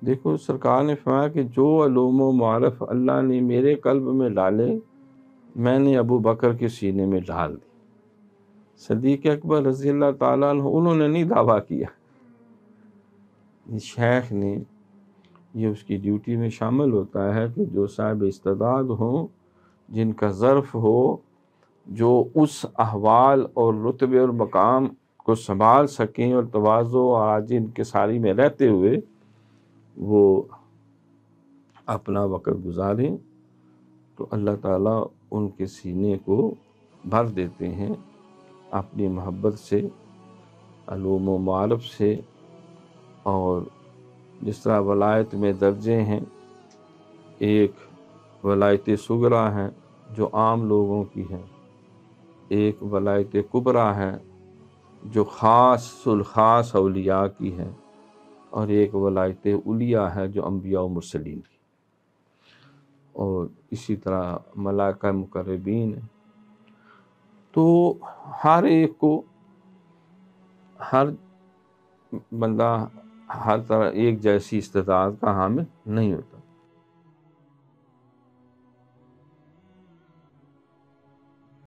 دیکھو سرکار نے فرمایا کہ جو علوم و معارف اللہ نے میرے قلب میں ڈالے میں نے ابو بکر کے سینے میں ڈال دی۔ صدیق اکبر رضی اللہ تعالیٰ عنہ انہوں نے نہیں دعویٰ کیا، شیخ نے، یہ اس کی ڈیوٹی میں شامل ہوتا ہے کہ جو صاحب استعداد ہوں، جن کا ظرف ہو، جو اس احوال اور رتبے اور مقام کو سنبھال سکیں اور تواضع اور عاجزی انکساری میں رہتے ہوئے وہ اپنا وقت گزاریں، تو اللہ تعالیٰ ان کے سینے کو بھر دیتے ہیں اپنی محبت سے، علوم و معارف سے۔ اور جس طرح ولایت میں درجے ہیں، ایک ولایت صغریٰ ہے جو عام لوگوں کی ہے، ایک ولایت کبریٰ ہے جو خاص الخاص اولیاء کی ہے، اور ایک ولایت علیٰ ہے جو انبیاء و مرسلین کی، اور اسی طرح ملائکہ مقربین ہیں۔ تو ہر ایک کو، ہر بندہ ہر طرح ایک جیسی استطاعت کا حامل نہیں ہوتا۔